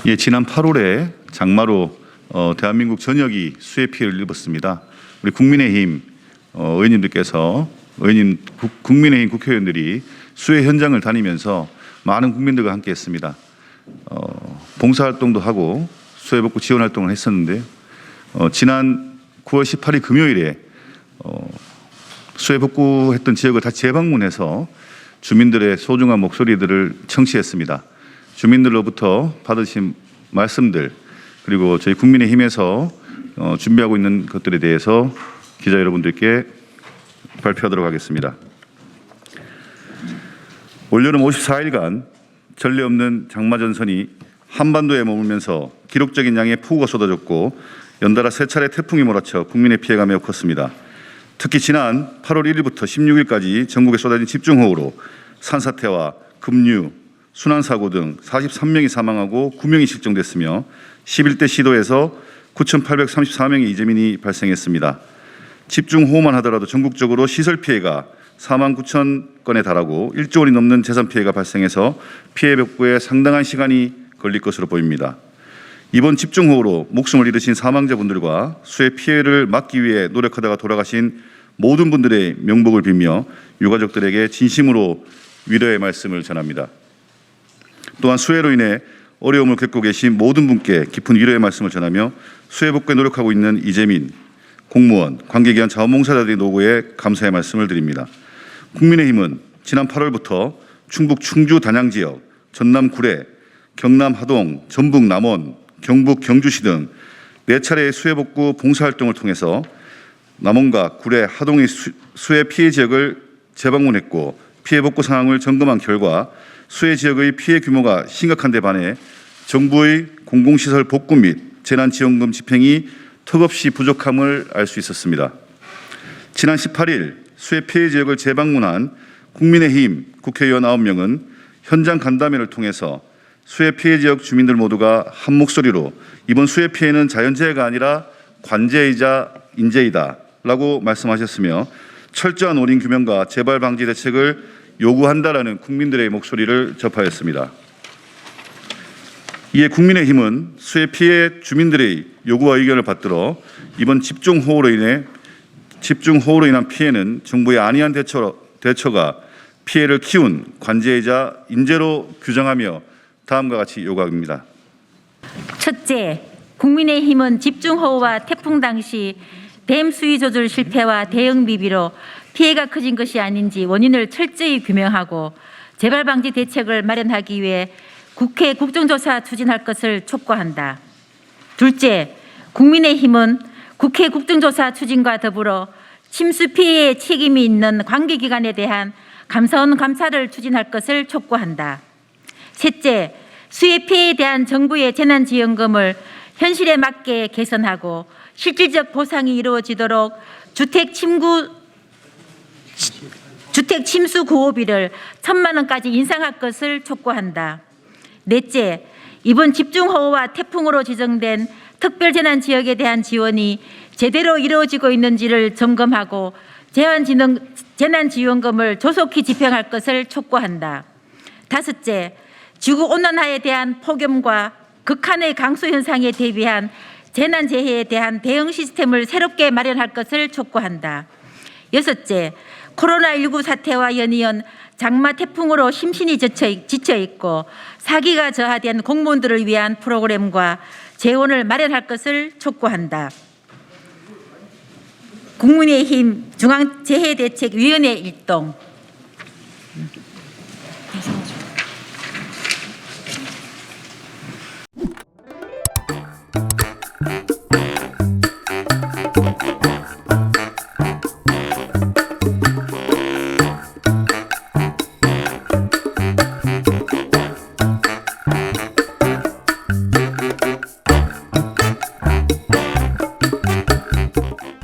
예, 지난 8월에 장마로 대한민국 전역이 수해 피해를 입었습니다. 우리 국민의힘 의원님들께서 국민의힘 국회의원들이 수해 현장을 다니면서 많은 국민들과 함께했습니다. 봉사활동도 하고 수해복구 지원활동을 했었는데요. 지난 9월 18일 금요일에 수해복구했던 지역을 다시 재방문해서 주민들의 소중한 목소리들을 청취했습니다. 주민들로부터 받으신 말씀들 그리고 저희 국민의힘에서 준비하고 있는 것들에 대해서 기자 여러분들께 발표하도록 하겠습니다. 올여름 54일간 전례 없는 장마전선이 한반도에 머물면서 기록적인 양의 폭우가 쏟아졌고 연달아 세 차례 태풍이 몰아쳐 국민의 피해가 매우 컸습니다. 특히 지난 8월 1일부터 16일까지 전국에 쏟아진 집중호우로 산사태와 급류, 순환사고 등 43명이 사망하고 9명이 실종됐으며 11대 시도에서 9,834명의 이재민이 발생했습니다. 집중호우만 하더라도 전국적으로 시설 피해가 4만 9천 건에 달하고 1조 원이 넘는 재산 피해가 발생해서 피해 복구에 상당한 시간이 걸릴 것으로 보입니다. 이번 집중호우로 목숨을 잃으신 사망자분들과 수해 피해를 막기 위해 노력하다가 돌아가신 모든 분들의 명복을 빌며 유가족들에게 진심으로 위로의 말씀을 전합니다. 또한 수해로 인해 어려움을 겪고 계신 모든 분께 깊은 위로의 말씀을 전하며 수해 복구에 노력하고 있는 이재민, 공무원, 관계기관 자원봉사자들의 노고에 감사의 말씀을 드립니다. 국민의힘은 지난 8월부터 충북 충주 단양 지역, 전남 구례, 경남 하동, 전북 남원, 경북 경주시 등 4차례의 수해 복구 봉사활동을 통해서 남원과 구례, 하동의 수해 피해 지역을 재방문했고 피해 복구 상황을 점검한 결과 수해 지역의 피해 규모가 심각한 데 반해 정부의 공공시설 복구 및 재난지원금 집행이 턱없이 부족함을 알 수 있었습니다. 지난 18일 수해 피해 지역을 재방문한 국민의힘 국회의원 9명은 현장 간담회를 통해서 수해 피해 지역 주민들 모두가 한 목소리로 이번 수해 피해는 자연재해가 아니라 관재이자 인재이다 라고 말씀하셨으며 철저한 원인 규명과 재발 방지 대책을 요구한다라는 국민들의 목소리를 접하였습니다. 이에 국민의힘은 수해 피해 주민들의 요구와 의견을 받들어 이번 집중호우로 인한 피해는 정부의 안이한 대처가 피해를 키운 관재이자 인재로 규정하며 다음과 같이 요구합니다. 첫째, 국민의힘은 집중호우와 태풍 당시 댐 수위 조절 실패와 대응 미비로 피해가 커진 것이 아닌지 원인을 철저히 규명하고 재발 방지 대책을 마련하기 위해 국회 국정조사 추진할 것을 촉구한다. 둘째, 국민의힘은 국회 국정조사 추진과 더불어 침수 피해에 책임이 있는 관계기관에 대한 감사원 감사를 추진할 것을 촉구한다. 셋째, 수해 피해에 대한 정부의 재난지원금을 현실에 맞게 개선하고 실질적 보상이 이루어지도록 주택 침수 구호비를 1,000만 원까지 인상할 것을 촉구한다. 넷째, 이번 집중호우와 태풍으로 지정된 특별재난지역에 대한 지원이 제대로 이루어지고 있는지를 점검하고 재난지원금을 조속히 집행할 것을 촉구한다. 다섯째, 지구온난화에 대한 폭염과 극한의 강수 현상에 대비한 재난재해에 대한 대응 시스템을 새롭게 마련할 것을 촉구한다. 여섯째, 코로나19 사태와 연이은 장마 태풍으로 심신이 지쳐 있고 사기가 저하된 공무원들을 위한 프로그램과 재원을 마련할 것을 촉구한다. 국민의힘 중앙재해대책위원회 일동